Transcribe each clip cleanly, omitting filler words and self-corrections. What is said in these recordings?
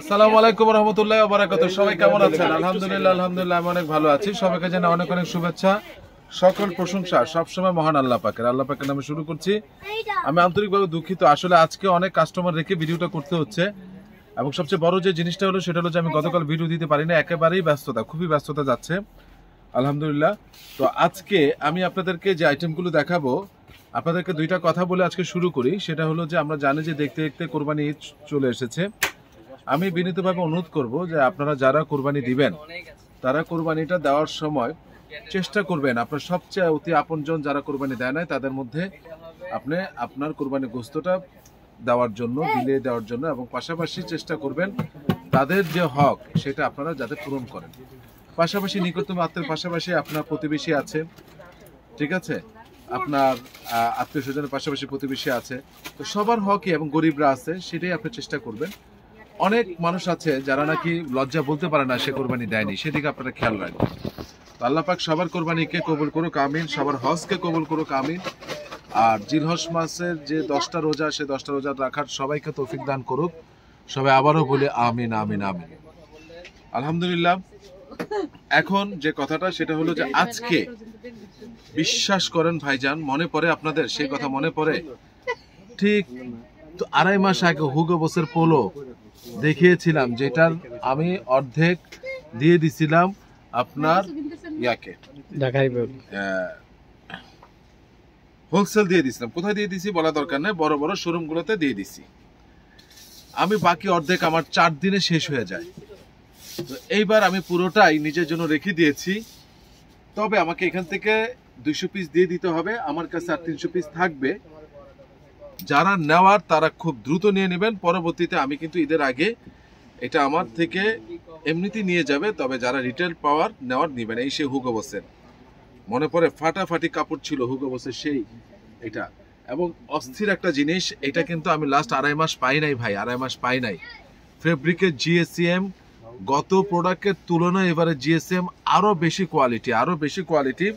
আসসালামু আলাইকুম ওয়া রাহমাতুল্লাহি ওয়া বারাকাতুহু। সবাই কেমন আছেন? আলহামদুলিল্লাহ আমি অনেক ভালো আছি। সবাইকে জানাই অনেক অনেক শুভেচ্ছা, সকল প্রশংসা সবসময় মহান আল্লাহ পাকের নামে শুরু করছি। আমি আন্তরিকভাবে দুঃখিত, আসলে আজকে অনেক কাস্টমার রেখে ভিডিওটা করতে হচ্ছে এবং সবচেয়ে বড় যে জিনিসটা হলো সেটা হলো যে আমি গতকাল ভিডিও দিতে পারিনি, একেবারেই ব্যস্ততা, খুবই ব্যস্ততা যাচ্ছে আলহামদুলিল্লাহ। তো আজকে আমি আপনাদেরকে যে আইটেমগুলো দেখাবো, আপনাদেরকে দুইটা কথা বলে আজকে শুরু করি। সেটা হলো যে আমরা জানি যে দেখতে দেখতে কোরবানি ঈদ চলে এসেছে। আমি বিনীতভাবে অনুরোধ করব যে আপনারা যারা কোরবানি দিবেন তারা কোরবানিটা দেওয়ার সময় চেষ্টা করবেন আপনার সবচেয়ে অতি আপনজন যারা কোরবানি দেয় নাই তাদের মধ্যে আপনি আপনার কোরবানি গোশতটা দেওয়ার জন্য, বিলিয়ে দেওয়ার জন্য, এবং পাশাপাশি চেষ্টা করবেন তাদের যে হক সেটা আপনারা যাতে পূরণ করেন। পাশাপাশি নিকটতম আত্মীয়ের পাশাপাশি আপনার প্রতিবেশী আছে, ঠিক আছে, আপনার আত্মীয় স্বজনের পাশাপাশি প্রতিবেশী আছে, তো সবার হকই এবং গরিবরা আছে, সেটাই আপনি চেষ্টা করবেন। অনেক মানুষ আছে যারা নাকি লজ্জা বলতে পারে না সে কোরবানি দেয়নি, সেদিকে আপনারা খেয়াল রাখবেন। তো আল্লাহ পাক সবার কোরবানিকে কবুল করুক, আমিন। সবার হজকে কবুল করুক, আমিন। আর জিলহজ মাসের যে 10টা রোজা, সে 10টা রোজা রাখার সবাইকে তৌফিক দান করুক। সবাই আবারও বলে আমিন আমিন আমিন। আলহামদুলিল্লাহ। এখন যে কথাটা সেটা হলো যে আজকে বিশ্বাস করেন ভাইজান, মনে পড়ে আপনাদের সেই কথা, মনে পড়ে ঠিক 2.5 মাস আগে হুগো বসের পোলো দেখিয়েছিলাম, যেটার আমি অর্ধেক দিয়ে দিছিলাম আপনার ইয়াকে হোলসেল দিয়ে দিছিলাম। কোথায় দিয়ে দিছি বলা দরকার নেই, বড় বড় শোরুম গুলোতে দিয়ে দিছি। আমি বাকি অর্ধেক আমার 4 দিনে শেষ হয়ে যায়। তো এইবার আমি পুরোটাই নিজের জন্য রেখে দিয়েছি। তবে আমাকে এখান থেকে 200 পিস দিয়ে দিতে হবে, আমার কাছে আর 300 পিস থাকবে। যারা নেওয়ার তারা খুব দ্রুত নিয়ে নেবেন। পরবর্তীতে আমি কিন্তু ঈদের আগে এটা আমার থেকে এমনিতেই নিয়ে যাবে, তবে যারা রিটেল পাওয়ার নেওয়ার নেবেন। এই সে হুগো বসের, মনে পড়ে ফাটাফাটি কাপড় ছিল হুগো বসের সেই এটা, এবং অস্থির একটা জিনিস। এটা কিন্তু আমি লাস্ট 2.5 মাস পাই নাই ভাই, 2.5 মাস পাই নাই। ফেব্রিকের জিএসএম গত প্রোডাক্টের তুলনায় এবারে জিএসএম আরো বেশি কোয়ালিটি,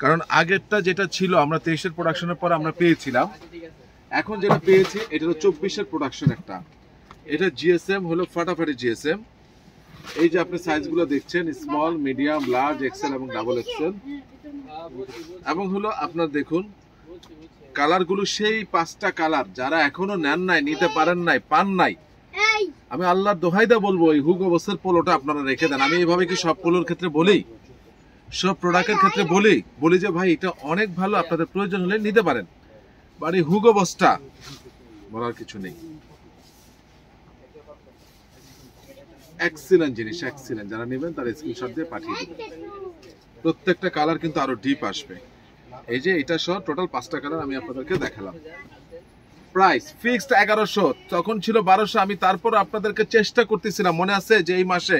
কারণ আগেরটা যেটা ছিল আমরা 23-এর প্রোডাকশনের পর আমরা পেয়েছিলাম, এখন যেটা পেয়েছি এটা হলো 24-এর প্রোডাকশন একটা। এটা জিএসএম হলো ফাটাফাটি জিএসএম। এই যে আপনি সাইজগুলো দেখছেন, স্মল, মিডিয়াম, লার্জ, এক্সেল এবং ডাবল এক্সেল, এবং হলো আপনার দেখুন কালারগুলো সেই 5টা কালার। যারা এখনো নেন নাই, নিতে পারেন নাই, পান নাই, আমি আল্লাহর দোহাইদা বলবো এই হুগো বসের পোলোটা আপনারা রেখে দেন। আমি এইভাবে কি সব পোলোর ক্ষেত্রে বলি, সব প্রোডাক্টের ক্ষেত্রে বলি যে ভাই এটা অনেক ভালো, আপনাদের প্রয়োজন হলে নিতে পারেন। বাড়ি হুগো বসটা বলার কিছু নেই, এক্সিলেন্ট জিনিস, এক্সিলেন্ট। যারা নেবেন তারা স্ক্রিনশট দিয়ে পাঠিয়ে দেবেন। প্রত্যেকটা কালার কিন্তু আরো ডিপ আসবে। এই যে এটা সহ টোটাল 5টা কালার আমি আপনাদেরকে দেখালাম। প্রাইস ফিক্সড 1100, তখন ছিল 1200। আমি তারপর আপনাদেরকে চেষ্টা করতেছিলাম, মনে আছে, যে এই মাসে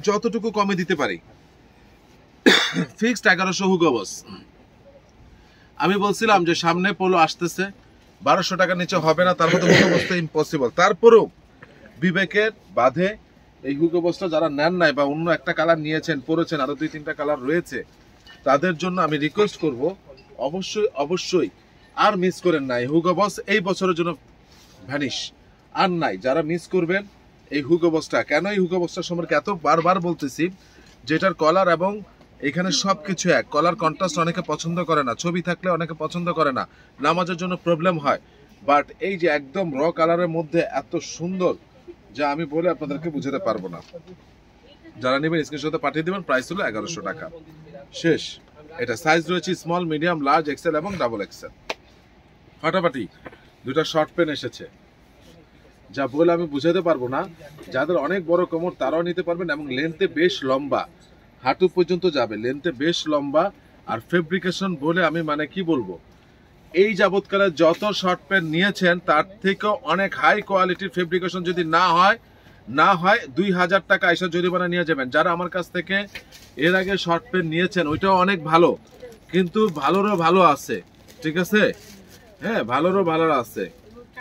যতটুকু কমে দিতে পারি। ফিক্সড 1100 হুগো বস। আমি বলছিলাম যে সামনে পোলো আসতেছে, 1200 টাকার নিচে হবে না, তার মধ্যে হুগো বসটা ইম্পসিবল। তারপরেও বিবেকের বাঁধে এই হুগো বসটা যারা নেন নাই বা অন্য একটা কালার নিয়েছেন, পরেছেন, আরো 2-3টা কালার রয়েছে, তাদের জন্য আমি রিকোয়েস্ট করব অবশ্যই আর মিস করেন না। এই হুগো বস এই বছরের জন্য ভ্যানিশ আর নাই। যারা মিস করবেন এই হুগো বসটা, কেন এই হুগো বসটার সম্পর্কে এত বারবার বলতেছি, যেটার কলার এবং এখানে সবকিছু এক। কলার কন্ট্রাস্ট অনেকে পছন্দ করে না, ছবি থাকলে অনেকে পছন্দ করে না, নামাজের জন্য প্রবলেম হয়। বাট এই যে একদম র কালারের মধ্যে এত সুন্দর, যা আমি বলে আপনাদেরকে বুঝাতে পারবো না। যারা নেবেন স্ক্রিনশটে পাঠিয়ে দিবেন। প্রাইস হলো 1100 টাকা, শেষ। এটা সাইজ রয়েছে স্মল, মিডিয়াম, লার্জ, এক্সেল এবং ডাবল এক্সেল। ফাটাফাটি 2টা শর্ট পেন এসেছে, যা বলে আমি বুঝাতে পারবো না। যাদের অনেক বড় কোমর তারাও নিতে পারবেন, এবং লেন্থে বেশ লম্বা, হাঁটু পর্যন্ত যাবে, লেন্থে বেশ লম্বা। আর ফেব্রিকেশন বলে আমি মানে কি বলবো, এই যাবৎকালে যত শর্ট প্যান্ট নিয়েছেন তার থেকেও অনেক হাই কোয়ালিটির ফেব্রিকেশন। যদি না হয় 2000 টাকা আইসা জরিমানা নিয়ে যাবেন। যারা আমার কাছ থেকে এর আগে শর্ট প্যান্ট নিয়েছেন ওইটাও অনেক ভালো, কিন্তু ভালোরও ভালো আছে, ঠিক আছে, হ্যাঁ, ভালোরও ভালো আছে।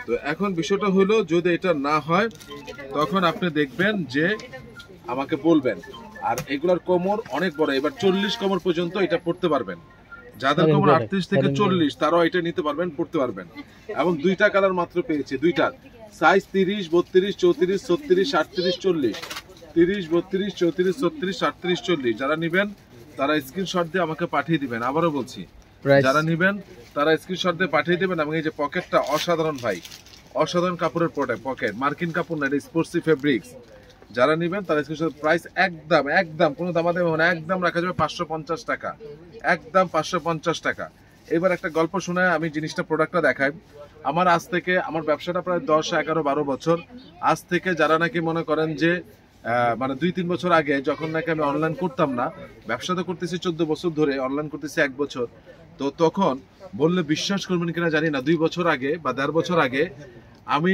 তো এখন বিষয়টা হলো, যদি এটা না হয় তখন আপনি দেখবেন যে আমাকে বলবেন। আর এগুলার কোমর অনেক বড়, এবার 40 কোমর পর্যন্ত এটা পড়তে পারবেন। যাদের কোমর 38 থেকে 40 তারাও এটা নিতে পারবেন, পড়তে পারবেন। এবং 2টা কালার মাত্র পেয়েছে, 2টার সাইজ 30, 32, 34, 36, 38, 40, 30, 32, 34, 36, 38, 40। যারা নেবেন তারা স্ক্রিনশট দিয়ে আমাকে পাঠিয়ে দিবেন। আবারও বলছি, যারা নেবেন তারা স্ক্রিনশট দিয়ে পাঠিয়ে দিবেন। এবং এই যে পকেটটা অসাধারণ ভাই, অসাধারণ কাপড়ের পকেট, মার্কিন কাপড় না, এটা স্পোর্টসি ফেব্রিক্স। যারা নেবেন তারা স্ক্রিনশট। প্রাইস একদম কোনো দামাদামি হবে না, একদম রাখা যাবে 550 টাকা, একদম 550 টাকা। এবার একটা গল্প শোনায় আমি জিনিসটা প্রোডাক্টটা দেখাই। আমার আজ থেকে আমার ব্যবসাটা প্রায় 10, 11, 12 বছর। আজ থেকে যারা নাকি মনে করেন যে মানে 2-3 বছর আগে যখন নাকি আমি অনলাইন করতাম না, ব্যবসা তো করতেছি 14 বছর ধরে, অনলাইন করতেছি 1 বছর, তো তখন বললে বিশ্বাস করবেন কিনা জানি না, 2 বছর আগে বা 1.5 বছর আগে আমি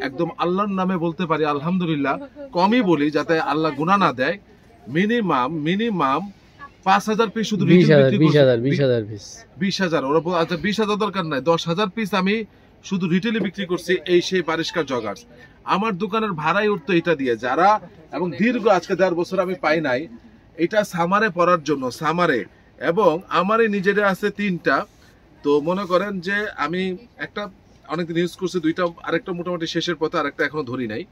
একদম আল্লাহর নামে বলতে পারি আলহামদুলিল্লাহ, কমই বলি যাতে আল্লাহ গুনাহ না দেয়, মিনিমাম 5,000 পিস, শুধু 20,000 ওরা আচ্ছা 20,000 দরকার নাই, 10,000 পিস আমি শুধু রিটেলে বিক্রি করছি এই সেই পারিষ্কার জগার্স। আমার দোকানের ভাড়াই উঠতো এটা দিয়ে। যারা এবং দীর্ঘ আজকে 1.5 বছর আমি পাই নাই, এটা সামারে পরার জন্য, সামারে, এবং আমারই নিজেরা আছে 3টা। তো মনে করেন যে আমি একটা অনেকদিন ইউজ করছি, 2টা, আরেকটা মোটামুটি শেষের পথে, আরেকটা এখনো ধরি নাই।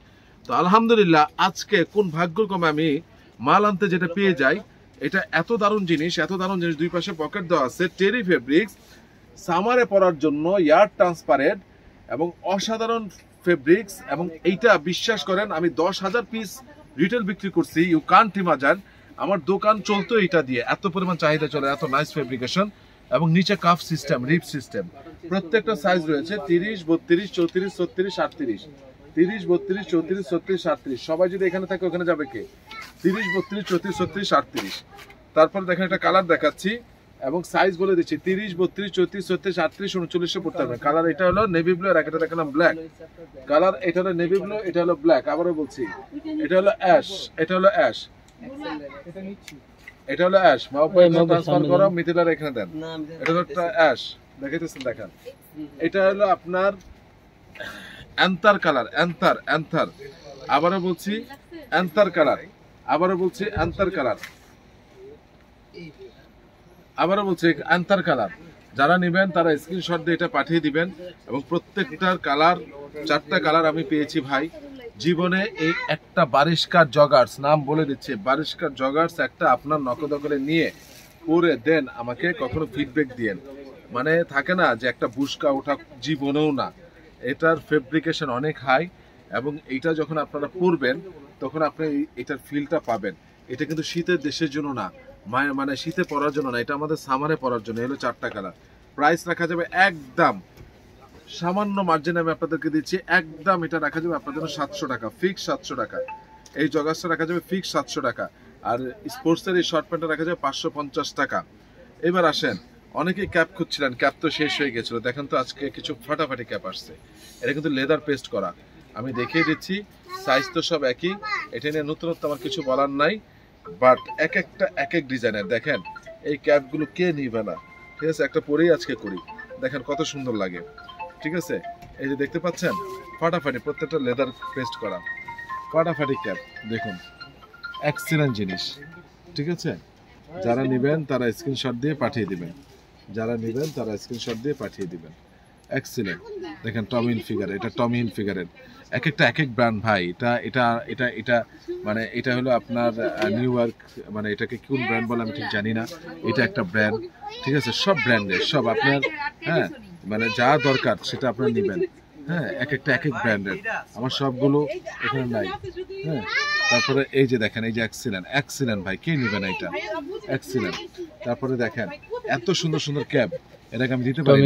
তো আলহামদুলিল্লাহ আজকে কোন ভাগ্যক্রমে আমি মাল আনতে যেটা পেয়ে যাই, এটা এত দারুণ জিনিস, এত দারুণ জিনিস। 2 পাশে পকেট দেওয়া আছে, টেরি ফেব্রিক্স, সামারে পরার জন্য, এয়ার ট্রান্সপারেন্ট এবং অসাধারণ ফেব্রিক্স। এবং এইটা বিশ্বাস করেন আমি 10,000 পিস রিটেল বিক্রি করছি, ইউ কান্ট ইমাজিন। আমার দোকান চলতো এটা দিয়ে, এত পরিমাণ চাহিদা চলে, এত নাইস ফেব্রিকেশন। এবং নিচে কাফ সিস্টেম, রিপ সিস্টেম, প্রত্যেকটা সাইজ রয়েছে 30, 32, 34, 36, 38, 30, 32, 34, 36, 38। সবাই যদি এখানে থাকে ওখানে যাবে কে? 30, 32, 34, 36, 38। তারপর দেখেন একটা কালার দেখাচ্ছি এবং সাইজ বলে দিচ্ছি, 30, 32, 34, 36, 38, 39 পড়তে হবে। কালার এটা হলো নেভি ব্লু, আর একটা দেখালাম ব্ল্যাক কালার। এটা হলো নেভি ব্লু, এটা হলো ব্ল্যাক। আবারও বলছি, এটা হলো অ্যাশ, এটা হলো অ্যাশ, এটা হলো অ্যাশ। ট্রান্সফার করো, মিথিলার এখানে দেন। এটা হলো অ্যাশ, দেখাইতেছেন, দেখেন। এটা হলো আপনার অ্যান্থার কালার, অ্যান্থার। আবারও বলছি অ্যান্থার কালার, আবারও বলছি অ্যান্থার কালার, আবারও বলছি অ্যান্থার কালার। যারা নেবেন তারা স্ক্রিনশট দিয়ে এটা পাঠিয়ে দিবেন। এবং প্রত্যেকটার কালার, 4টা কালার আমি পেয়েছি ভাই জীবনে। এই একটা বারিশকার জগার্স, নাম বলে দিচ্ছে, বারিশকার জগার্স একটা আপনার নকদকলে নিয়ে পরে দেন, আমাকে কখনো ফিডব্যাক দিয়েন। মানে থাকে না যে একটা বুশকা ওঠা, জীবনেও না। এটার ফেব্রিকেশন অনেক হাই, এবং এইটা যখন আপনারা পরবেন তখন আপনি এটার ফিলটা পাবেন। এটা কিন্তু শীতের দেশের জন্য না, মানে শীতে পরার জন্য না, এটা আমাদের সামারে পরার জন্য। এলো 4টা কালার। প্রাইস রাখা যাবে একদম সামান্য মার্জিন আমি আপনাদেরকে দিচ্ছি, একদম এটা রাখা যাবে আপনাদের জন্য 700 টাকা, ফিক্স 700 টাকা। এই জগাসটা রাখা যাবে ফিক্স 700 টাকা। আর স্পোর্টসের এই শর্ট প্যান্টটা রাখা যাবে 550 টাকা। এবার আসেন, অনেকেই ক্যাপ খুঁজছিলেন, ক্যাপ তো শেষ হয়ে গেছিল। দেখেন তো আজকে কিছু ফাটাফাটি ক্যাপ আসছে। এটা কিন্তু লেদার পেস্ট করা, আমি দেখিয়ে দিচ্ছি। সাইজ তো সব একই, এটা নিয়ে নতুনত্ব আমার কিছু বলার নাই। বাট এক একটা এক এক ডিজাইনের। দেখেন এই ক্যাপগুলো কে নিবে না, ঠিক আছে? একটা পরেই আজকে করি, দেখেন কত সুন্দর লাগে, ঠিক আছে? এই যে দেখতে পাচ্ছেন ফাটাফাটি, প্রত্যেকটা লেদার পেস্ট করা, ফাটাফাটি ক্যাপ। দেখুন এক্সিলেন্ট জিনিস, ঠিক আছে? যারা নেবেন তারা স্ক্রিনশট দিয়ে পাঠিয়ে দিবেন, যারা নেবেন তারা স্ক্রিনশট দিয়ে পাঠিয়ে দিবেন। এক্সিলেন্ট। দেখেন টমি হিলফিগার, এটা টমি হিলফিগারের এক একটা এক এক ব্র্যান্ড ভাই। এটা এটা এটা এটা মানে এটা হলো আপনার নিউ ইয়র্ক, মানে এটাকে কোন ব্র্যান্ড বলে আমি ঠিক জানি না। এটা একটা ব্র্যান্ড, ঠিক আছে? সব ব্র্যান্ডের, সব আপনার, হ্যাঁ, মানে যা দরকার সেটা আপনারা নেবেন। হ্যাঁ, এক একটা এক এক ব্র্যান্ডের, আমার সবগুলো এখানে নাই। হ্যাঁ, তারপরে এই যে দেখেন, এই যে এক্সিলেন্ট ভাই, কে নেবেন এটা? এক্সিলেন্ট। তারপরে দেখেন এত সুন্দর সুন্দর ক্যাপ, এটাকে আমি দিতে পারি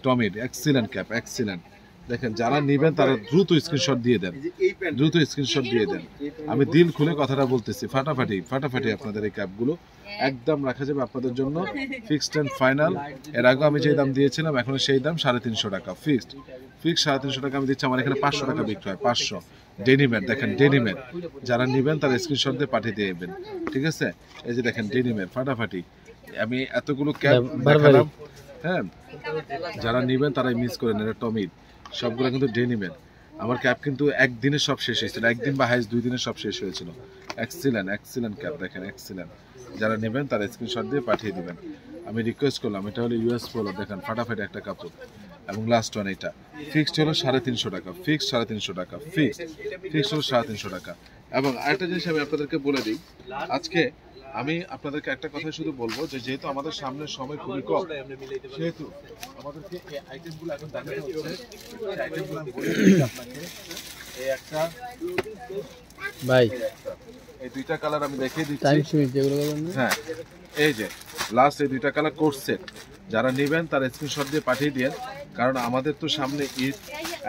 টমির এক্সিলেন্ট ক্যাপ, এক্সিলেন্ট। দেখেন যারা নেবেন তারা দ্রুত স্ক্রিনশট দিয়ে দেন, দ্রুত স্ক্রিনশট দিয়ে দেন। আমি দিল খুলে কথাটা বলতেছি, ফাটাফাটি ফাটাফাটি আপনাদের এই ক্যাপগুলো একদম রাখা যাবে আপনাদের জন্য ফিক্সড এন্ড ফাইনাল। এর আগে আমি যে দাম দিয়েছিলাম এখন সেই দাম 350 টাকা, ফিক্সড 350 টাকা আমি দিচ্ছি। আমার এখানে 500 টাকা বিক্রি হয়, 500। ডেনিমের, দেখেন ডেনিমের, যারা নেবেন তারা স্ক্রিনশট দিয়ে পাঠিয়ে দিয়ে দেবেন, ঠিক আছে? এই যে দেখেন ডেনিমের ফাটাফাটি, আমি এতগুলো ক্যাপ দেখালাম। হ্যাঁ, যারা নেবেন তারাই মিস করেন, এটা টমির, সবগুলো কিন্তু ডেনিমের। আমার ক্যাপ কিন্তু একদিনে সব শেষ হয়েছিল, একদিন বা হাইস্ট 2 দিনে সব শেষ হয়েছিল। এক্সিলেন্ট ক্যাপ, দেখেন এক্সিলেন্ট। যারা নেবেন তারা স্ক্রিনশট দিয়ে পাঠিয়ে দিবেন। আমি রিকোয়েস্ট করলাম, এটা হলো ইউএস পোলো, দেখেন ফাটাফাটি একটা কাপড়, এবং লাস্ট ওয়ান এটা ফিক্সড হলো 350 টাকা, ফিক্সড 350 টাকা, ফিক্সড হলো 350 টাকা। এবং আরেকটা জিনিস আমি আপনাদেরকে বলে দিই, আজকে আমি আপনাদেরকে একটা কথা শুধু বলবো যে যেহেতু আমাদের সামনে সময় খুবই কম, সেহেতু আমাদেরকে এই আইটেমগুলো এখন দেখানো হচ্ছে। এই আইটেমগুলো আমি বলে দিচ্ছি আপনাকে। এই একটা ভাই এই দুইটা কালার আমি দেখিয়ে দিচ্ছি। টাইম সীমিত যেগুলো হ্যাঁ, এই যে লাস্ট এই দুইটা কালার কোর্স সেট, যারা নেবেন তারা স্ক্রিনশট দিয়ে পাঠিয়ে দিন, কারণ আমাদের তো সামনে ঈদ।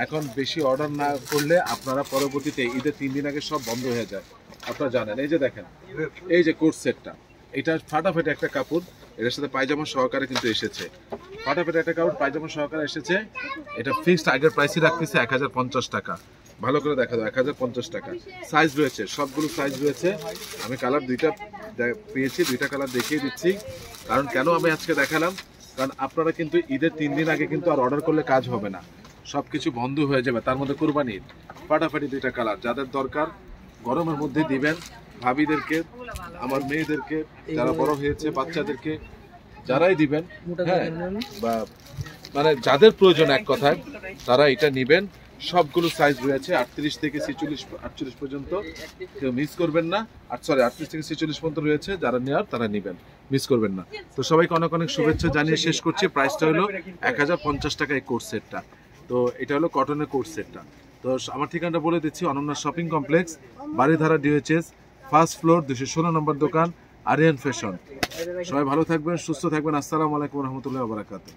এখন বেশি অর্ডার না করলে আপনারা পরবর্তীতে ঈদের 3 দিন আগে সব বন্ধ হয়ে যায়, আপনারা জানেন। এই যে দেখেন, এই যে কোর্স সেটটা, এটা ফাটাফাটি একটা কাপড়, এটার সাথে পায়জামা সহকারে কিন্তু এসেছে। ফাটাফাটি একটা কাপড় পায়জামা সহকারে এসেছে। এটা ফিক্সড আগের প্রাইসই রাখতেছে 1050 টাকা। ভালো করে দেখা দাও, 1050 টাকা। সাইজ রয়েছে, সবগুলো সাইজ রয়েছে। আমি কালার দুইটা পেয়েছি, দুইটা কালার দেখিয়ে দিচ্ছি। কারণ কেন আমি আজকে দেখালাম, কারণ আপনারা কিন্তু ঈদের 3 দিন আগে কিন্তু আর অর্ডার করলে কাজ হবে না, সবকিছু বন্ধ হয়ে যাবে। তার মধ্যে কুরবানির ফাটাফাটি দুইটা কালার, যাদের দরকার গরমের মধ্যে দিবেন। ভাবিদেরকে, আমার মেয়েদেরকে, যারা বড় হয়েছে বাচ্চাদেরকে, যারাই দিবেন, হ্যাঁ, বা মানে যাদের প্রয়োজন এক কথায় তারা এটা নেবেন। সবগুলো সাইজ রয়েছে 38 থেকে 46 পর্যন্ত, কেউ মিস করবেন না। আর সরি 38 থেকে 46 পর্যন্ত রয়েছে, যারা নেওয়ার তারা নেবেন, মিস করবেন না। তো সবাইকে অনেক অনেক শুভেচ্ছা জানিয়ে শেষ করছি। প্রাইসটা হলো 1050 টাকা এই কোর্স সেটটা। তো এটা হলো কটনের কোর্স সেটটা। তো আমার ঠিকানাটা বলে দিচ্ছি, Ananya shopping complex, Baridhara DOHS, first floor, 216 নম্বর দোকান, আরিয়ান ফ্যাশন। সবাই ভালো থাকবেন, সুস্থ থাকবেন। আসসালামু আলাইকুম রহমতুল্লাহ বারাকাতুহু।